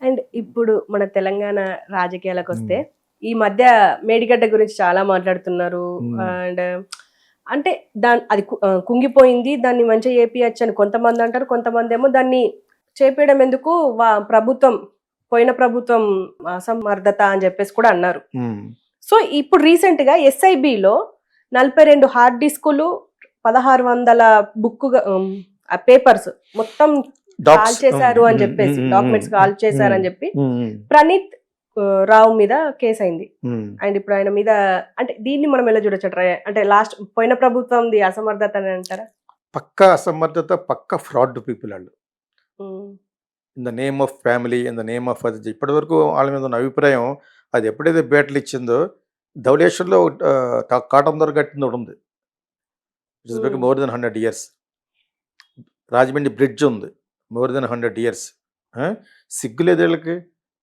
And ఇప్పుడు మన తెలంగాణ రాజకీయాలకొస్తే, హ్మ్. ఈ మధ్య మేడిగడ్డ గురించి చాలా మాట్లాడుతున్నారు. హ్మ్. అండ్ అంటే అది కుంగిపోయింది. దాన్ని మంచిగా చేపియచ్చని కొంతమందంటారు. కొంతమందేమో దాన్ని చేపియడం ఎందుకు ప్రభుత్వం పోయిన ప్రభుత్వం అసమర్థత అని జెప్పేసి కూడా అన్నారు. హ్మ్. సో, ఇప్పుడు రీసెంట్‌గా ఎస్ఐబిలో 42 హార్డ్ డిస్కులు, 1600 ఆ పేపర్స్ మొత్తం డాక్స్. కాల్చేశారు అని జెప్పేసి, డాక్యుమెంట్స్ కాల్చేశారని జెప్పి ప్రణీత్ రావు మీద కేసయింది. అండ్ ఇప్పుడు ఆయన మీద అంటే దీన్ని మనం ఎలా చూడొచ్చంటారా? అంటే లాస్ట్ పోయిన ప్రభుత్వంది అసమర్థత అని అంటారా? పక్కా అసమర్థత, పక్కా ఫ్రాడ్ పీపుల్ ఆళ్ళు. హ్మ్. In the name of family, in the name of అది ఇప్పటివరకు వాళ్ళ మీద ఉన్న అభిప్రాయం అది ఎప్పుడైతే బేటలు ఇచ్చిందో ధవళేశ్వర్‌లో కాటన్ దొర కట్టింది ఒకటుంది. It is become hmm. More than 100 years. Rajahmundry bridge ఉంది. More than 100 years. సిగ్గు లేదు వీళ్ళకి.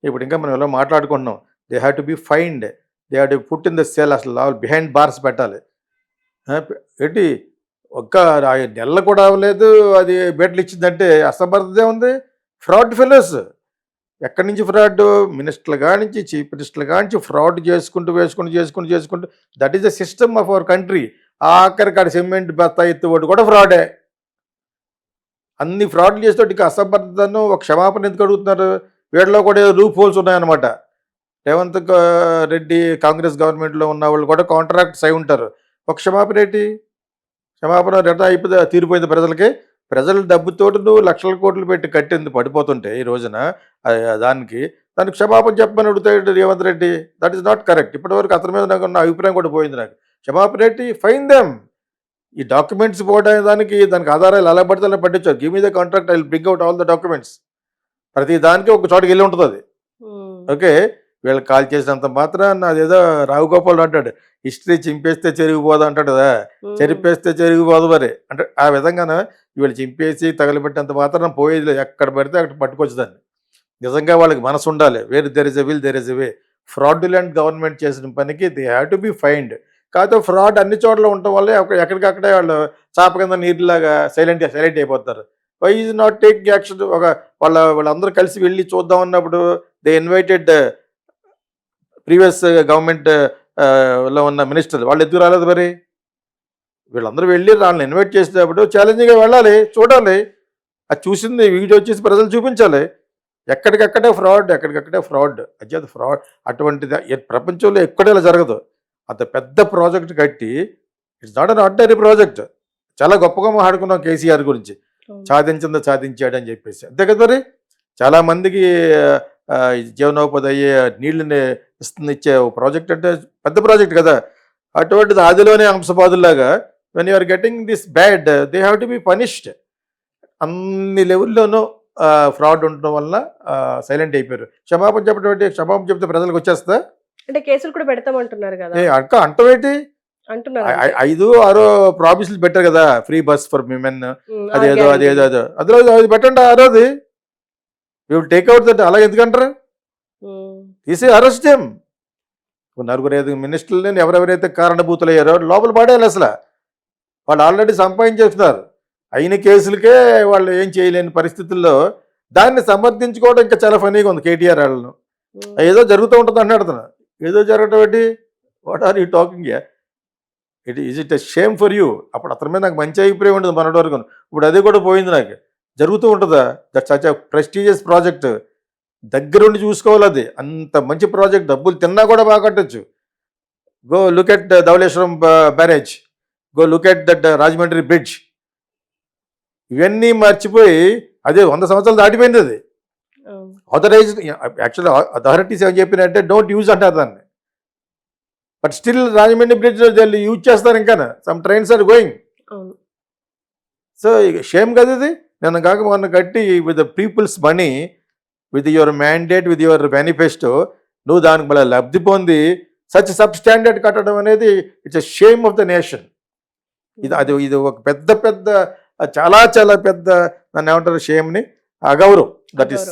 ఇప్పుడు ఇంకా మనం ఎలా మాట్లాడుకుంటున్నాం. They have to be fined. They have to put in the cell, అసలు బిహైండ్ బార్స్ పెట్టాలి. ఏంటి ఒక్క నెలలు కూడా అవ్వలేదు అది బేటలు ఇచ్చిందంటే అసమర్థత ఉంది. Fraud fellows. ఎక్కడి నుంచి ఫ్రాడ్? మినిస్టర్లు కానించి, చీఫ్ మినిస్టర్లు కానించి ఫ్రాడ్ చేసుకుంటూ that is the system of our country. ఆఖరికి ఆడ సిమెంట్ బత్తా ఎత్తువాడు కూడా ఫ్రాడే. అన్ని ఫ్రాడ్లు చేసేటోటి ఇక అసమర్థతను ఒక క్షమాపణ ఎందుకు అడుగుతున్నారు? వీళ్ళలో కూడా ఏదో లూప్ హోల్స్ ఉన్నాయన్నమాట. రేవంత్ రెడ్డి కాంగ్రెస్ గవర్నమెంట్లో ఉన్న వాళ్ళు కూడా కాంట్రాక్ట్స్ అయి ఉంటారు. ఒక క్షమాపణ ఏంటి? క్షమాపణ రిటర్న్ అయిపోతే తీరిపోయింది ప్రజలకి. ప్రజల డబ్బుతోటి నువ్వు లక్షల కోట్లు పెట్టి కట్టింది పడిపోతుంటే ఈ రోజున దానికి క్షమాపణ చెప్పమని అడుగుతాడు Revanth Reddy. That is not correct. ఇప్పటివరకు అతని మీద నాకు ఉన్న అభిప్రాయం కూడా పోయింది నాకు. క్షమాపణ ఏంటి? Fine them. ఈ డాక్యుమెంట్స్ పోవడానికి దానికి ఆధారాలు ఎలా పడితే అలా పట్టించారు. Give me the contract, I will bring out all the documents. ప్రతి దానికి ఒక చోటకి వెళ్ళి ఉంటుంది అది. ఓకే, వీళ్ళు కాల్ చేసినంత మాత్రాన అదేదో రావుగోపాల్ అంటాడు, హిస్టరీ చింపేస్తే చెరిగిపోదు అంటాడు కదా, చెరిపేస్తే చెరిగిపోదు మరి అంటే ఆ విధంగాన వీళ్ళు చింపేసి తగలబెట్టినంత మాత్రం పోయేది లేదు. ఎక్కడ పడితే అక్కడ పట్టుకోవచ్చు దాన్ని. నిజంగా వాళ్ళకి మనసు ఉండాలి. Where there is a will there is a way. Fraudulent government చేసిన పనికి దే హ్యావ్ టు బి ఫైన్డ్. కాకపోతే ఫ్రాడ్ అన్ని చోట్ల ఉండటం వల్లే ఎక్కడికక్కడే వాళ్ళు చాప కింద నీరులాగా సైలెంట్ అయిపోతారు. Why is not taking action? వాళ్ళందరూ కలిసి వెళ్ళి చూద్దాం అన్నప్పుడు దే ఇన్వైటెడ్ ప్రీవియస్ గవర్నమెంట్ లో ఉన్న మినిస్టర్, వాళ్ళు ఎందుకు రాలేదు మరి? వీళ్ళందరూ వెళ్ళి వాళ్ళని ఇన్వైట్ చేసేటప్పుడు ఛాలెంజింగ్గా వెళ్ళాలి, చూడాలి. అది చూసింది వీడియో వచ్చేసి ప్రజలు చూపించాలి. ఎక్కడికక్కడే ఫ్రాడ్ అధ్యత ఫ్రాడ్. అటువంటిది ప్రపంచంలో ఎక్కడేలా జరగదు. అంత పెద్ద ప్రాజెక్ట్ కట్టి, it's not an ordinary project. చాలా గొప్పగా మాట్లాడుకున్నాం కేసీఆర్ గురించి, సాధించిందో సాధించాడు అని చెప్పేసి. అంతే కదా మరి. చాలామందికి జీవనోపాధి అయ్యే నీళ్ళని ఇచ్చే ప్రాజెక్ట్ అంటే పెద్ద ప్రాజెక్ట్ కదా. అటువంటిది ఆదిలోనే అంశపాదుల్లాగా when you're getting this bad they have to be punished. అన్ని లెవెల్లోనూ ఫ్రాడ్ ఉండటం వల్ల సైలెంట్ అయిపోయారు. క్షమాపణ చెప్తే ప్రజలకు వచ్చేస్తా అంటే కేసులు కూడా పెడతామంటున్నారు కదా. అంటవేంటి? అంటున్నారు 5-6 ప్రామిస్లు పెట్టారు కదా, ఫ్రీ బస్ ఫర్ విమెన్, అదేదో అందులో అది పెట్టండి. ఆరోది వీ విల్ టేక్అవుట్ దట్. అలా ఎందుకంటారు? తీసి అరెస్ట్ చేయం. 4-5 మినిస్టర్లని ఎవరెవరైతే కారణభూతులయ్యారో లోపల పడేయాలి. అసలు వాళ్ళు ఆల్రెడీ సంపాదించేస్తున్నారు. అయిన కేసులకే వాళ్ళు ఏం చేయలేని పరిస్థితుల్లో దాన్ని సమర్థించుకోవడం ఇంకా చాలా ఫనీగా ఉంది కేటీఆర్ వాళ్ళను. ఏదో జరుగుతూ ఉంటుంది అన్నాడు అతను. ఏదో జరగటం ఏంటి? What are you talking? Is it a shame for you? అప్పుడు అతని మీద నాకు మంచి అభిప్రాయం ఉంటుంది మొన్నటి వరకు. ఇప్పుడు అది కూడా పోయింది నాకు. జరుగుతూ ఉంటుందా? That such a prestigious project. దగ్గరుండి చూసుకోవాలి. అది అంత మంచి ప్రాజెక్ట్. డబ్బులు తిన్నా కూడా బాగా కట్టచ్చు. Go look at Dowleswaram barrage, go look at that Rajahmundry bridge. ఇవన్నీ మర్చిపోయి అదే 100 సంవత్సరాలు దాటిపోయింది. అది ఆథరైజ్డ్. యాక్చువల్లీ అథారిటీస్ ఏం చెప్పినట్టే డోంట్ యూజ్ అంటారు దాన్ని. But still Rajahmundry bridge use చేస్తారు. ఇంకా some trains are going. So shame కదా ఇది. నేను కాక మొన్న కట్టి with the people's money, with your mandate, with your manifesto, నువ్వు దానికి మళ్ళీ లబ్ధి పొంది సచ్ సబ్ స్టాండర్డ్ కట్టడం అనేది it's a shame of the nation. ఇది ఒక పెద్ద చాలా చాలా పెద్ద దాన్ని ఏమంటారు, షేమ్ని, అగౌరవం. That is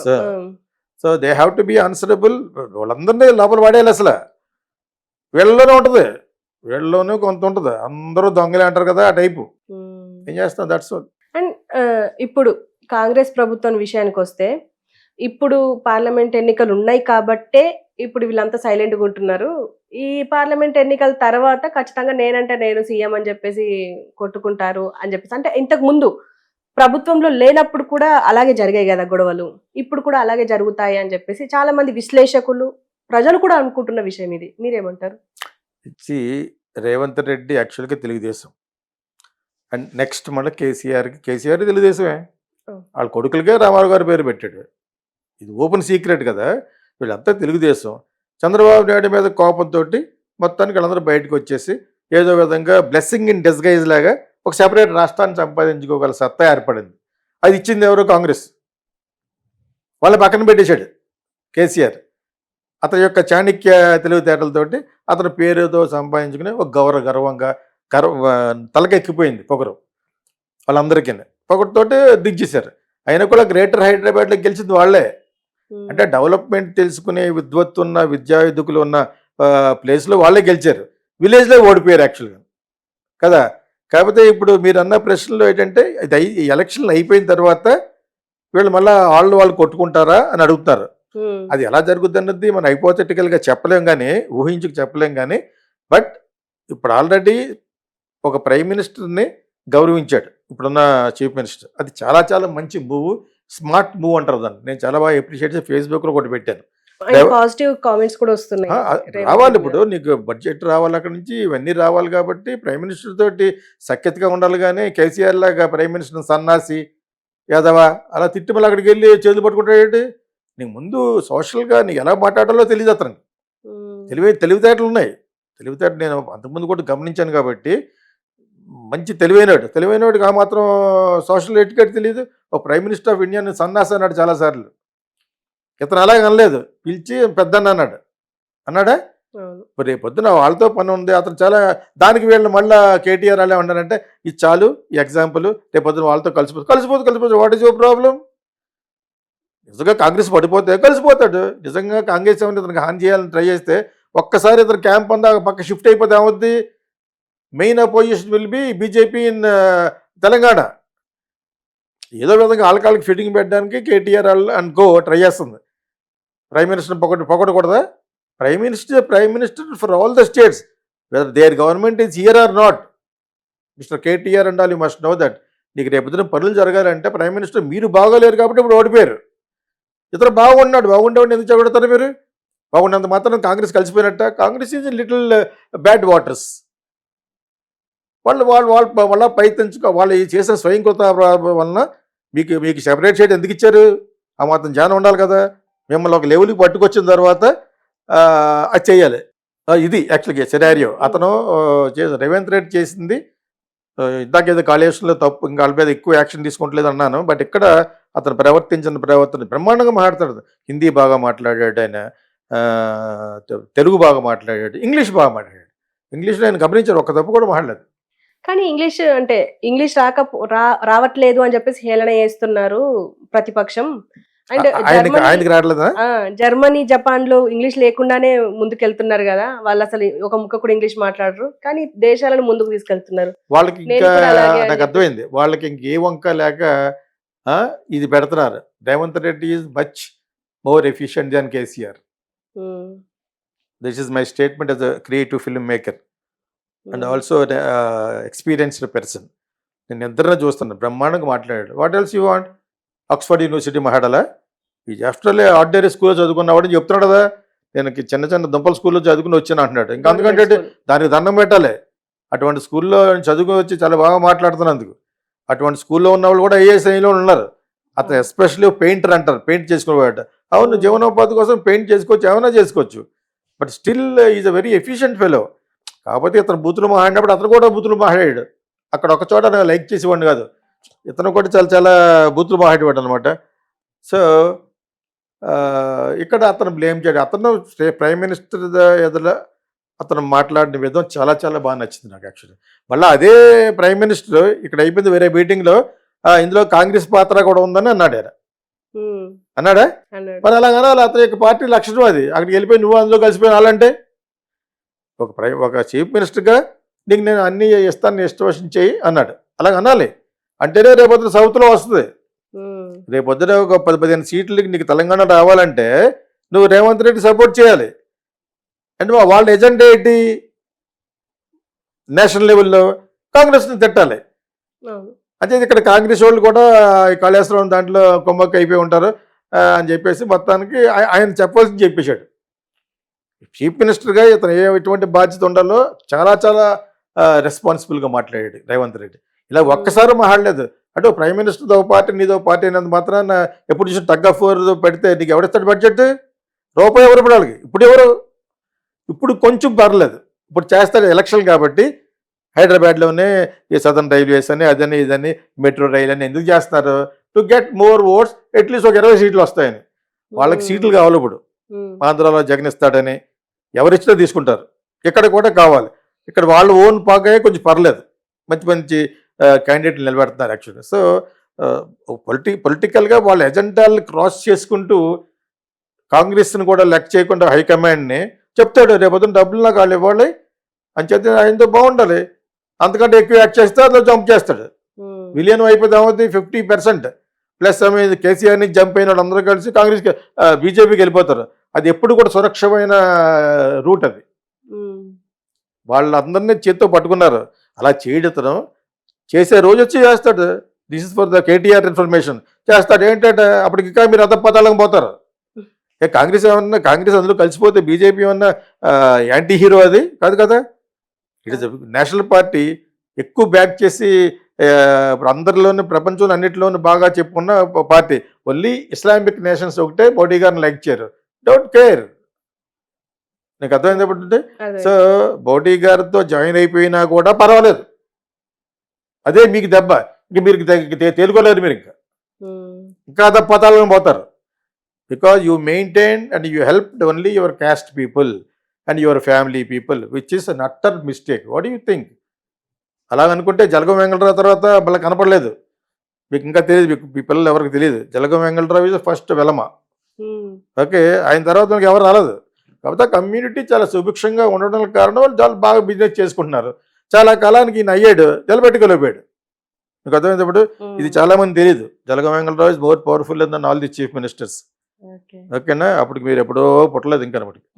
so they have to be answerable. వాళ్ళందరినీ లోపల పడేయాలి. అసలు వీళ్ళలోనే ఉంటుంది, వీళ్ళలోనే కొంత ఉంటుంది. అందరూ దొంగలే అంటారు కదా, ఆ టైపు. ఏం చేస్తాం? That's all. అండ్ ఇప్పుడు కాంగ్రెస్ ప్రభుత్వం విషయానికి వస్తే, ఇప్పుడు పార్లమెంట్ ఎన్నికలు ఉన్నాయి కాబట్టే ఇప్పుడు వీళ్ళంతా సైలెంట్గా ఉంటున్నారు. ఈ పార్లమెంట్ ఎన్నికల తర్వాత ఖచ్చితంగా నేనంటే నేను సీఎం అని చెప్పేసి కొట్టుకుంటారు అని చెప్పేసి, అంటే ఇంతకు ముందు ప్రభుత్వంలో లేనప్పుడు కూడా అలాగే జరిగాయి కదా గొడవలు. ఇప్పుడు కూడా అలాగే జరుగుతాయి అని చెప్పేసి చాలా మంది విశ్లేషకులు, ప్రజలు కూడా అనుకుంటున్న విషయం ఇది. మీరేమంటారు? ఇచ్చి రేవంత్ రెడ్డి యాక్చువల్గా తెలుగుదేశం, అండ్ నెక్స్ట్ మళ్ళీ కేసీఆర్ తెలుగుదేశమే. Oh. వాళ్ళ కొడుకులకే రామారావు గారి పేరు పెట్టాడు. ఇది ఓపెన్ సీక్రెట్ కదా. వీళ్ళంతా తెలుగుదేశం. చంద్రబాబు నాయుడు మీద కోపంతో మొత్తానికి వాళ్ళందరూ బయటకు వచ్చేసి ఏదో విధంగా బ్లెస్సింగ్ ఇన్ డిస్గైజ్ లాగా ఒక సెపరేట్ రాష్ట్రాన్ని సంపాదించుకోగల సత్తా ఏర్పడింది. అది ఇచ్చింది ఎవరు? కాంగ్రెస్. వాళ్ళ పక్కన పెట్టేశాడు కేసీఆర్. అతని యొక్క చాణక్య తెలివితేటలతోటి అతని పేరుతో సంపాదించుకుని ఒక గర్వంగా తలకెక్కిపోయింది పొగరు వాళ్ళందరికీ. పొగరుతోటి దిగ్చేశారు. అయినా కూడా గ్రేటర్ హైదరాబాద్లో గెలిచింది వాళ్ళే. అంటే డెవలప్మెంట్ తెలుసుకునే విద్వత్తు ఉన్న విద్యావిధుకులు ఉన్న ప్లేస్లో వాళ్ళే గెలిచారు. విలేజ్లో ఓడిపోయారు యాక్చువల్గా కదా. కాకపోతే ఇప్పుడు మీరు అన్న ప్రశ్నలో ఏంటంటే ఎలక్షన్లు అయిపోయిన తర్వాత వీళ్ళు మళ్ళీ వాళ్ళు కొట్టుకుంటారా అని అడుగుతున్నారు. అది ఎలా జరుగుద్ది అన్నది మనం హైపోథెటికల్గా చెప్పలేం, కానీ ఊహించుకు చెప్పలేం. కానీ బట్ ఇప్పుడు ఆల్రెడీ ఒక ప్రైమ్ మినిస్టర్ని గౌరవించాడు ఇప్పుడున్న చీఫ్ మినిస్టర్. అది చాలా చాలా మంచి మూవ్, స్మార్ట్ మూవ్ అంటారు దాన్ని. నేను చాలా బాగా అప్రిషియేట్ చేసి ఫేస్బుక్లో ఒకటి పెట్టాను. పాజిటివ్ కామెంట్స్ కూడా వస్తున్నాయి. రావాలి, ఇప్పుడు నీకు బడ్జెట్ రావాలి, అక్కడి నుంచి ఇవన్నీ రావాలి. కాబట్టి ప్రైమ్ మినిస్టర్ తోటి సఖ్యతగా ఉండాలి. కానీ కేసీఆర్ లాగా ప్రైమ్ మినిస్టర్ సన్నాసి యాదవా అలా తిట్టి మళ్ళీ అక్కడికి వెళ్ళి చేతులు పట్టుకుంటాడు. నీకు ముందు సోషల్గా నీకు ఎలా మాట్లాడాలో తెలియదు అతనికి. తెలివితేటలు ఉన్నాయి. తెలివితేటలు నేను అంతకుముందు కూడా గమనించాను. కాబట్టి మంచి తెలివైనవాడికి ఆ మాత్రం సోషల్ ఎటికెట్ తెలియదు. ఒక ప్రైమ్ మినిస్టర్ ఆఫ్ ఇండియాని సన్నాసి అన్నాడు చాలాసార్లు. ఇతను అలాగే అనలేదు, పిలిచి పెద్దన్న అన్నాడా. మరి రేపు పొద్దున వాళ్ళతో పని ఉంది. అతను చాలా దానికి వీళ్ళు మళ్ళీ కేటీఆర్ అలా ఉన్నారంటే ఇది చాలు, ఈ ఎగ్జాంపుల్. రేపు పొద్దున వాళ్ళతో కలిసిపోతుంది. What is your problem? నిజంగా కాంగ్రెస్ పడిపోతే కలిసిపోతాడు. నిజంగా కాంగ్రెస్ ఏమైనా ఇతనికి హాని చేయాలని ట్రై చేస్తే ఒక్కసారి ఇతను క్యాంప్ అంతా పక్క షిఫ్ట్ అయిపోతే ఏమవుద్ది? Main opposition will be BJP in Telangana. ఏదో విధంగా ఆల్కాళ్ళకి ఫిట్టింగ్ పెట్టడానికి కేటీఆర్ అండ్ గో ట్రై చేస్తుంది. ప్రైమ్ మినిస్టర్ పొగడకూడదా? Prime minister for all the states, whether their government is here or not. Mister KTR and all you must know that. నీకు రేపు పనులు జరగాలంటే ప్రైమ్ మినిస్టర్ మీరు బాగోలేరు కాబట్టి ఇప్పుడు ఓడిపోయారు. ఇతను బాగుండేవాడిని ఎందుకు చెబుతారు మీరు? బాగుండేంత మాత్రం కాంగ్రెస్ కలిసిపోయినట్ట? Congress is little bad waters. వాళ్ళు పై తెంచుకో, వాళ్ళు చేసిన స్వయంకృత వలన మీకు సెపరేట్ చేయడం ఎందుకు ఇచ్చారు? ఆ మాత్రం జ్ఞానం ఉండాలి కదా. మిమ్మల్ని ఒక లెవెల్కి పట్టుకొచ్చిన తర్వాత అది చేయాలి. ఇది యాక్చువల్గా సినారియో. అతను రేవంత్ రెడ్డి చేసింది ఇందాకేదో కాళేశ్వరంలో తప్పు, ఇంకా వాళ్ళ మీద ఎక్కువ యాక్షన్ తీసుకుంటలేదు అన్నాను. బట్ ఇక్కడ అతను ప్రవర్తన బ్రహ్మాండంగా మాట్లాడతాడు. హిందీ బాగా మాట్లాడాడు ఆయన, తెలుగు బాగా మాట్లాడాడు, ఇంగ్లీష్ బాగా మాట్లాడాడు. ఇంగ్లీష్లో ఆయన గమనించాడు, ఒక్క తప్పు కూడా మాట్లాడలేదు. కానీ ఇంగ్లీష్ రావట్లేదు అని చెప్పేసి హేళన చేస్తున్నారు ప్రతిపక్షం. అండ్ ఆయనకి రావట్లేదా? జర్మనీ, జపాన్ లో ఇంగ్లీష్ లేకుండానే ముందుకెళ్తున్నారు కదా. వాళ్ళు అసలు ఒక ముక్క కూడా ఇంగ్లీష్ మాట్లాడరు, కానీ దేశాలను ముందుకు తీసుకెళ్తున్నారు. వాళ్ళకి ఇంకా నాకు అర్థమైంది, వాళ్ళకి ఇంకే వంక లేక ఇది పెడుతున్నారు. Revanth Reddy is much more efficient than KCR. This is my statement as a creative film maker and also experienced person. నేను ఇద్దరిని చూస్తున్నాను, బ్రహ్మాండంగా మాట్లాడాడు. What else you want? Oxford University మహాడలా ఈ ఆఫ్టర్ ఆర్డినరీ స్కూల్లో చదువుకున్నావాడని చెప్తున్నాడు కదా. నేను చిన్న దుంపల స్కూల్లో చదువుకుని వచ్చాను అంటున్నాడు. ఇంకా అందుకంటే దానికి దండం పెట్టాలి. అటువంటి స్కూల్లో చదువుకుని వచ్చి చాలా బాగా మాట్లాడుతున్నందుకు. అటువంటి స్కూల్లో ఉన్న వాళ్ళు కూడా ఐఏఎస్ అయిన వాళ్ళు ఉన్నారు. అతను ఎస్పెషల్లీ పెయింటర్ అంటారు, పెయింట్ చేసుకునేవాడు. అవును, జీవనోపాధి కోసం పెయింట్ చేసుకోవచ్చు, ఏమైనా చేసుకోవచ్చు. But still is a very efficient fellow. కాకపోతే ఇతను బూతులు మాట్లాడినప్పుడు అతను కూడా బూతులు మాట్లాడాడు. అక్కడ ఒక చోట లైక్ చేసేవాడిని కాదు, ఇతను కూడా చాలా చాలా బూతులు మాట్లాడేవాడు అనమాట. సో ఇక్కడ అతను బ్లేమ్ చేయడు. అతను ప్రైమ్ మినిస్టర్ ఎదుట అతను మాట్లాడిన విధం చాలా చాలా బాగా నచ్చింది నాకు యాక్చువల్లీ. మళ్ళీ అదే ప్రైమ్ మినిస్టర్ ఇక్కడ అయిపోయింది వేరే మీటింగ్లో, ఇందులో కాంగ్రెస్ పాత్ర కూడా ఉందని అన్నాడు. అన్నాడా? మరి అలా అనాలి. అతని యొక్క పార్టీ లక్షణం అది. అక్కడికి వెళ్ళిపోయి నువ్వు అందులో కలిసిపోయిన వాళ్ళంటే ఒక చీఫ్ మినిస్టర్గా నీకు నేను అన్నీ ఇస్తాను, ఇష్టం చేయి అన్నాడు. అలాగ అనాలి. అంటేనే రేపొద్దున సౌత్లో వస్తుంది. రేపు పొద్దున ఒక 10-15 సీట్లకి నీకు తెలంగాణ రావాలంటే నువ్వు రేవంత్ రెడ్డి సపోర్ట్ చేయాలి. అంటే వాళ్ళ ఎజెండా ఏంటి? నేషనల్ లెవెల్లో కాంగ్రెస్ని తిట్టాలి. అవును. అంటే ఇక్కడ కాంగ్రెస్ వాళ్ళు కూడా ఈ కాళేశ్వరం దాంట్లో కొమ్మక్క అయిపోయి ఉంటారు అని చెప్పేసి మొత్తానికి ఆయన చెప్పాల్సింది చెప్పేశాడు. చీఫ్ మినిస్టర్గా ఇతను ఎటువంటి బాధ్యత ఉండాలో చాలా చాలా రెస్పాన్సిబుల్గా మాట్లాడాడు రేవంత్ రెడ్డి. ఇలా ఒక్కసారి మాట్లాడలేదు. అంటే ప్రైమ్ మినిస్టర్తో ఒక పార్టీ నీదో పార్టీ అయినంత మాత్రాన ఎప్పుడు చూసి టగ్ ఆఫ్ వార్ పెడితే నీకు ఎవరిస్తాడు బడ్జెట్? రూపాయి ఎవరు పడాలి? ఇప్పుడు కొంచెం పర్లేదు, ఇప్పుడు చేస్తాడు ఎలక్షన్ కాబట్టి. హైదరాబాద్లోనే ఈ సదర్న్ రైల్వేస్ అని అదని ఇదని మెట్రో రైల్ అని ఎందుకు చేస్తున్నారు? To get more votes, at least ఒక 20 సీట్లు వస్తాయని. వాళ్ళకి సీట్లు కావాలి. ఇప్పుడు ఆంధ్రాలో జగన్ ఇస్తాడని ఎవరిచ్చినా తీసుకుంటారు. ఇక్కడ కూడా కావాలి. ఇక్కడ వాళ్ళు ఓన్ పాకాయ కొంచెం పర్లేదు, మంచి మంచి క్యాండిడేట్లు నిలబెడుతున్నారు యాక్చువల్గా. సో పొలిటికల్గా వాళ్ళ ఎజెండాలను క్రాస్ చేసుకుంటూ కాంగ్రెస్ని కూడా లెక్క చేయకుండా హైకమాండ్ని చెప్తాడు రేపొద్దున డబ్బులు నాకు వాళ్ళు ఇవ్వాలి అని చెప్తే ఆయనతో బాగుండాలి. అంతకంటే ఎక్కువ యాక్ట్ చేస్తే అట్లా జంప్ చేస్తాడు. విలియన్ అయిపోతే అవుతుంది 50%. ప్లస్ కేసీఆర్ని జంప్ అయిన వాళ్ళు అందరూ కలిసి కాంగ్రెస్కి బీజేపీకి వెళ్ళిపోతారు. అది ఎప్పుడు కూడా సురక్షమైన రూట్ అది. వాళ్ళందరినీ చేత్తో పట్టుకున్నారు. అలా చేయడం చేసే రోజు వచ్చి చేస్తాడు. This is for the KTR information చేస్తాడు. ఏంటంటే అప్పటికి ఇంకా మీరు అధపతాళంగా పోతారు. కాంగ్రెస్ ఏమన్నా కాంగ్రెస్ అందులో కలిసిపోతే బీజేపీ ఏమన్నా యాంటీ హీరో? అది కాదు కదా. It is national party. ఎక్కువ బ్యాక్ చేసి ఇప్పుడు అందరిలోనూ ప్రపంచంలో అన్నింటిలోనూ బాగా చెప్పుకున్న పార్టీ. ఓన్లీ ఇస్లామిక్ నేషన్స్ ఒకటే మోడీ గారిని లైక్ చేయరు. Don't care. నీకు అర్థమైంది ఏంటంటే, సో మోడీ గారితో జాయిన్ అయిపోయినా కూడా పర్వాలేదు. అదే మీకు దెబ్బ. ఇంక మీరు తేలుకోలేరు. మీరు ఇంకా అధపతాళంగా పోతారు. Because you maintain and you helped only your caste people and your family people, which is an utter mistake. What you think? అలాగనుకుంటే జలగం వెంకటరావు తర్వాత మళ్ళీ కనపడలేదు. మీకు ఇంకా తెలియదు, మీ పిల్లలు ఎవరికి తెలియదు. Jalagam Venkatarao is first Velama. Okay, ఆయన తర్వాత మనకి ఎవరు రాలేదు. కాకపోతే కమ్యూనిటీ చాలా సుభిక్షంగా ఉండడం కారణం వాళ్ళు చాలా బాగా బిజినెస్ చేసుకుంటున్నారు. చాలా కాలానికి ఈయన అయ్యాడు, నిలబెట్టుకోలేకపోయాడు. మీకు అర్థమైనప్పుడు ఇది చాలా మంది తెలియదు. Jalagam Venkatarao is more powerful then all the chief ministers. ఓకేనా? అప్పటికి మీరు ఎప్పుడో పుట్టలేదు ఇంకా.